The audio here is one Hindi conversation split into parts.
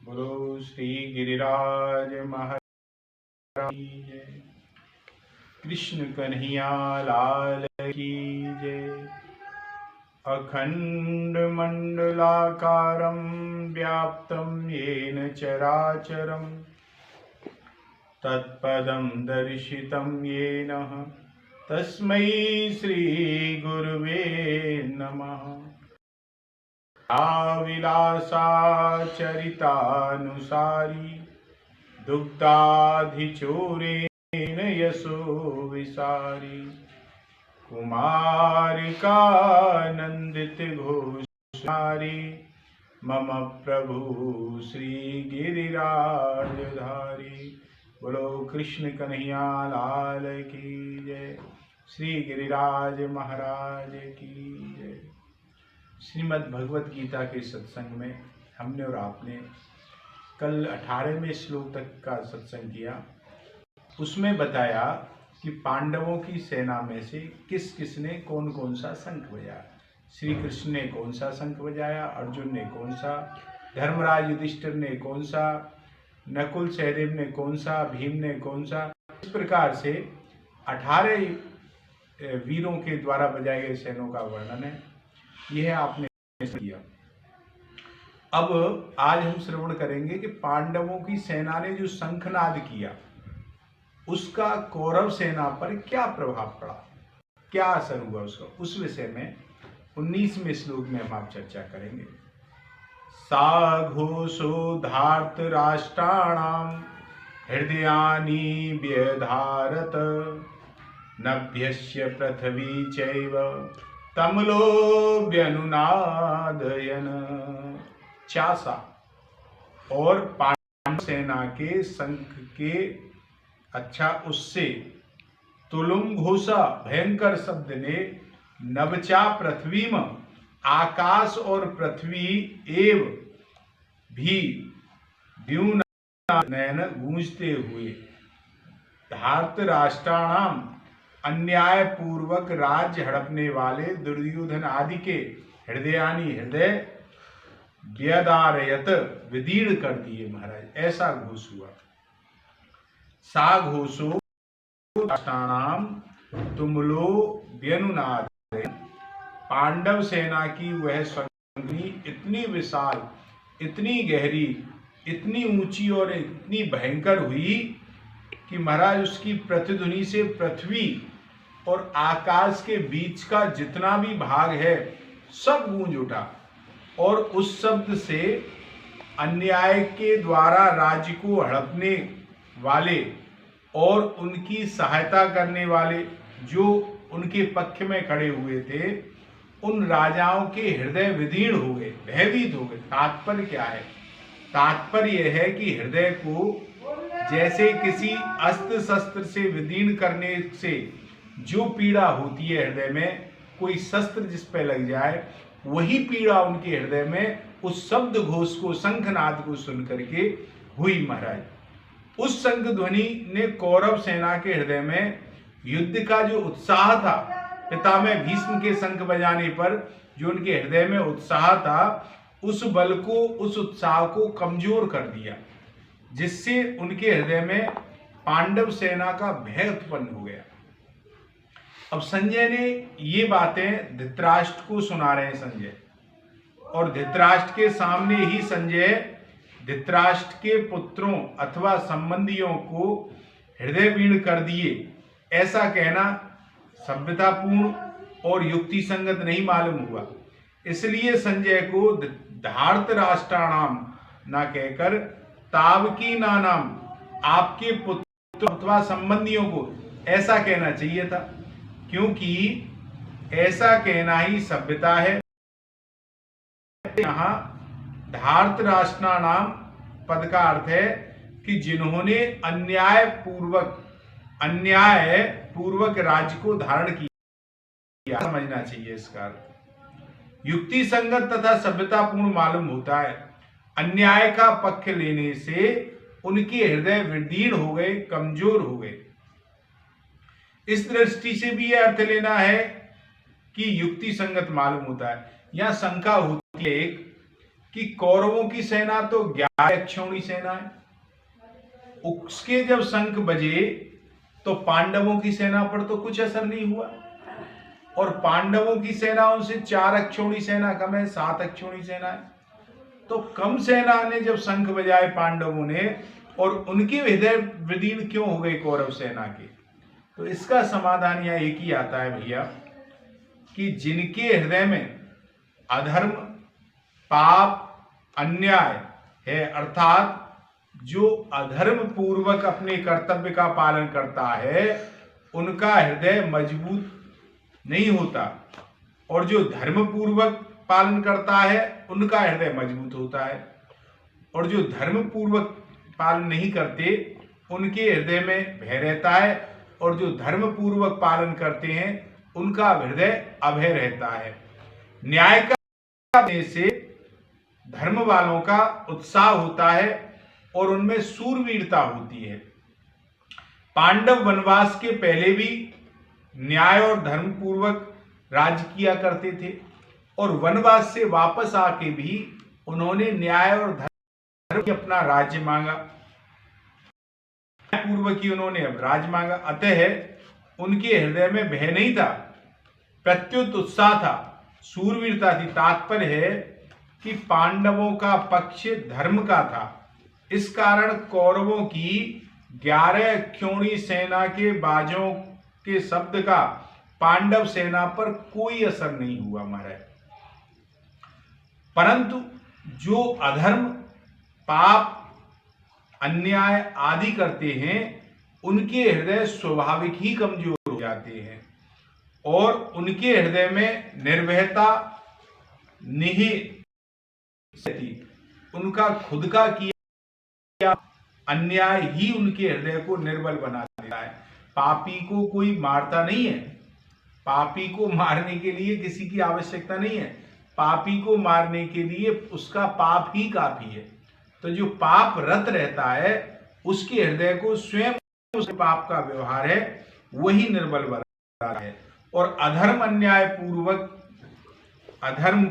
बोलो श्री गिरिराज महाराज की जय। कृष्ण कन्हैया लाल की जय। अखंड मंडलाकारं व्याप्तं येन चराचरं तत्पदं दर्शितं येन तस्मै श्री गुरुवे नमः। विलासाचरितानुसारी दुग्धाधिचूरेण यशो विसारी कुमारिकानंदित घोषारी मम प्रभु श्री गिरिराजधारी। बोलो कृष्ण कन्हैया लाल की जय। श्री गिरिराज महाराज की जय। श्रीमद् भगवत गीता के सत्संग में हमने और आपने कल 18वें श्लोक तक का सत्संग किया। उसमें बताया कि पांडवों की सेना में से किस किस ने कौन कौन सा शंख बजाया। श्री कृष्ण ने कौन सा शंख बजाया, अर्जुन ने कौन सा, धर्मराज युधिष्ठिर ने कौन सा, नकुल सहदेव ने कौन सा, भीम ने कौन सा। इस प्रकार से 18 वीरों के द्वारा बजाए गए सैनों का वर्णन है। यह आपने किया। अब आज हम श्रवण करेंगे कि पांडवों की सेना ने जो शंखनाद किया उसका कौरव सेना पर क्या प्रभाव पड़ा, क्या असर हुआ उसका, उस विषय में 19वें श्लोक में हम आप चर्चा करेंगे। सा घोषो धार्त राष्ट्राणाम हृदयानि व्यधारत नभ्यस्य पृथ्वी चैव तमलो व्यनुनादयन। चासा और पांडव सेना के शंख के उससे तुलुम घोषा भयंकर शब्द ने नभचा पृथ्वी में आकाश और पृथ्वी एव भी द्युनयन गूंजते हुए धार्त राष्ट्राणाम अन्याय पूर्वक राज्य हड़पने वाले दुर्योधन आदि के हृदयानी हृदय व्यदारयत विदीर्ण कर दिए महाराज। ऐसा घोष हुआ। सा घोषो राष्ट्राणाम तुमलो व्यनुनाद। पांडव सेना की वह संगनी इतनी विशाल, इतनी गहरी, इतनी ऊंची और इतनी भयंकर हुई कि महाराज उसकी प्रतिध्वनि से पृथ्वी और आकाश के बीच का जितना भी भाग है सब गूंज उठा। और उस शब्द से अन्याय के द्वारा राज्य को हड़पने वाले और उनकी सहायता करने वाले जो उनके पक्ष में खड़े हुए थे उन राजाओं के हृदय विदीर्ण हो गए, भयभीत हो गए। तात्पर्य क्या है? तात्पर्य यह है कि हृदय को जैसे किसी अस्त्र शस्त्र से विदीर्ण करने से जो पीड़ा होती है हृदय में, कोई शस्त्र जिस पे लग जाए, वही पीड़ा उनके हृदय में उस शब्द घोष को, शंखनाद को सुन करके हुई महाराज। उस शंख ध्वनि ने कौरव सेना के हृदय में युद्ध का जो उत्साह था, पितामह भीष्म के शंख बजाने पर जो उनके हृदय में उत्साह था, उस बल को, उस उत्साह को कमजोर कर दिया, जिससे उनके हृदय में पांडव सेना का भय उत्पन्न हो गया। अब संजय ने ये बातें धृतराष्ट्र को सुना रहे हैं संजय, और धृतराष्ट्र के सामने ही संजय धृतराष्ट्र के पुत्रों अथवा संबंधियों को हृदय वीण कर दिए। ऐसा कहना सभ्यतापूर्ण और युक्ति संगत नहीं मालूम हुआ। इसलिए संजय को धार्त राष्ट्राणाम ना कहकर तावकी नाम, आपके पुत्र अथवा संबंधियों को ऐसा कहना चाहिए था, क्योंकि ऐसा कहना ही सभ्यता है। यहां धार्त राष्ट्राणाम पद का अर्थ है कि जिन्होंने अन्याय पूर्वक राज्य को धारण किया, समझना चाहिए इसका अर्थ। युक्ति संगत तथा सभ्यतापूर्ण मालूम होता है। अन्याय का पक्ष लेने से उनके हृदय विदीर्ण हो गए, कमजोर हो गए। इस दृष्टि से भी यह अर्थ लेना है कि युक्ति संगत मालूम होता है। यहां शंका होती है एक कि कौरवों की सेना तो 11 अक्षौणी सेना है, उसके जब शंख बजे तो पांडवों की सेना पर तो कुछ असर नहीं हुआ, और पांडवों की सेना उनसे 4 अक्षौणी सेना कम है, 7 अक्षौणी सेना है। तो कम सेना ने जब शंख बजाए पांडवों ने, और उनके हृदय विदीर्ण क्यों हो गए कौरव सेना के? तो इसका समाधान यह एक ही आता है भैया, कि जिनके हृदय में अधर्म, पाप, अन्याय है, अर्थात जो अधर्म पूर्वक अपने कर्तव्य का पालन करता है, उनका हृदय मजबूत नहीं होता, और जो धर्म पूर्वक पालन करता है उनका हृदय मजबूत होता है, और जो धर्म पूर्वक पालन नहीं करते उनके हृदय में भय रहता है, और जो धर्म पूर्वक पालन करते हैं उनका हृदय अभय रहता है। न्याय का से धर्म वालों का उत्साह होता है और उनमें सूरवीरता होती है। पांडव वनवास के पहले भी न्याय और धर्म पूर्वक राज्य किया करते थे, और वनवास से वापस आके भी उन्होंने न्याय और धर्म की अपना राज्य मांगा, पूर्वक ही उन्होंने अब राज्य मांगा। अतः उनके हृदय में भय नहीं था, प्रत्युत उत्साह था, सूरवीरता थी। तात्पर्य है कि पांडवों का पक्ष धर्म का था, इस कारण कौरवों की 11 अक्षौणी सेना के बाजों के शब्द का पांडव सेना पर कोई असर नहीं हुआ महाराज। परंतु जो अधर्म, पाप, अन्याय आदि करते हैं उनके हृदय स्वाभाविक ही कमजोर हो जाते हैं, और उनके हृदय में निर्भयता नहीं, उनका खुद का किया अन्याय ही उनके हृदय को निर्बल बना देता है। पापी को कोई मारता नहीं है, पापी को मारने के लिए किसी की आवश्यकता नहीं है, पापी को मारने के लिए उसका पाप ही काफी है। तो जो पाप रत रहता है उसके हृदय को स्वयं उस पाप का व्यवहार है वही निर्बल बनाता है, और अधर्म, अन्याय पूर्वक अधर्म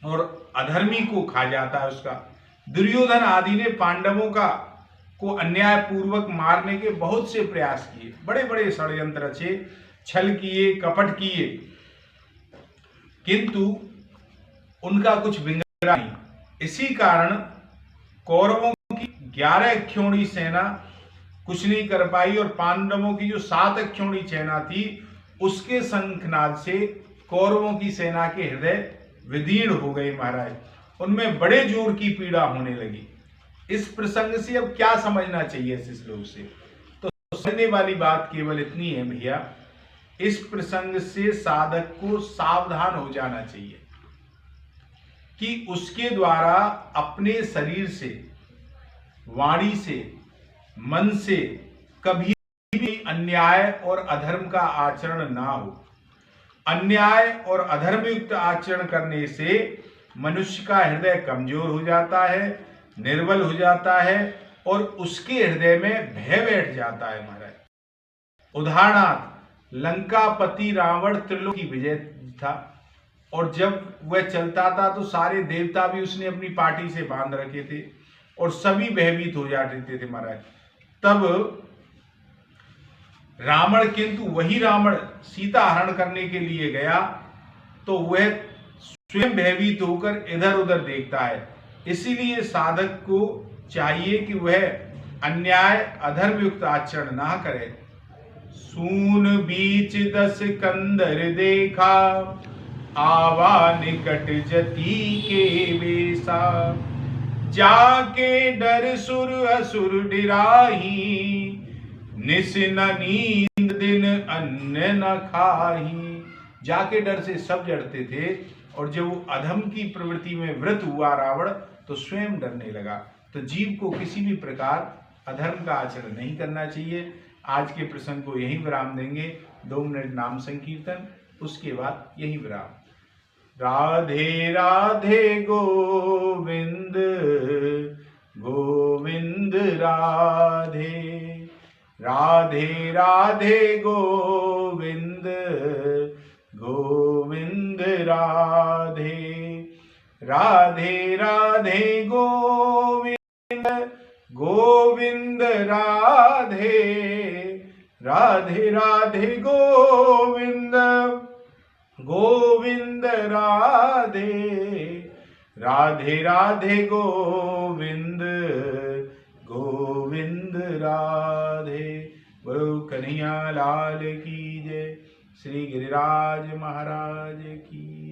और अधर्मी को खा जाता है उसका। दुर्योधन आदि ने पांडवों को अन्याय पूर्वक मारने के बहुत से प्रयास किए, बड़े बड़े षड्यंत्र रचे, छल किए, कपट किए, किंतु उनका कुछ बिगड़ा नहीं। इसी कारण कौरवों की 11 अक्षौणी सेना कुछ नहीं कर पाई, और पांडवों की जो 7 अक्षौणी सेना थी उसके शंखनाद से कौरवों की सेना के हृदय विदीर्ण हो गए महाराज, उनमें बड़े जोर की पीड़ा होने लगी। इस प्रसंग से अब क्या समझना चाहिए इस श्लोक से? तो समझने वाली बात केवल इतनी है भैया, इस प्रसंग से साधक को सावधान हो जाना चाहिए कि उसके द्वारा अपने शरीर से, वाणी से, मन से कभी भी अन्याय और अधर्म का आचरण ना हो। अन्याय और अधर्म युक्त आचरण करने से मनुष्य का हृदय कमजोर हो जाता है, निर्बल हो जाता है, और उसके हृदय में भय बैठ जाता है महाराज। उदाहरणार्थ, लंकापति रावण त्रिलोकी विजय था, और जब वह चलता था तो सारे देवता भी उसने अपनी पार्टी से बांध रखे थे, और सभी भयभीत हो जाते थे महाराज। तब रावण, किंतु वही रावण सीता हरण करने के लिए गया तो वह स्वयं भयभीत होकर इधर उधर देखता है। इसीलिए साधक को चाहिए कि वह अन्याय, अधर्म युक्त आचरण ना करे। सून बीच 10 कंदर देखा, आवा निकट जति के बेसा, जाके डर सुर असुर डिराही, निस न नींद दिन अन्न न खाही। जाके डर से सब डरते थे, और जब वो अधम की प्रवृत्ति में वृत हुआ रावण तो स्वयं डरने लगा। तो जीव को किसी भी प्रकार अधर्म का आचरण नहीं करना चाहिए। आज के प्रसंग को यहीं विराम देंगे। 2 मिनट नाम संकीर्तन, उसके बाद यहीं विराम। राधे राधे गोविंद गोविंद राधे, राधे राधे गोविंद गोविंद राधे, राधे राधे गोविंद गोविंद राधे राधे राधे गोविंद गोविंद राधे राधे राधे गोविंद गोविंद राधे। बोलो कन्हैया लाल की जय। श्री गिरिराज महाराज की।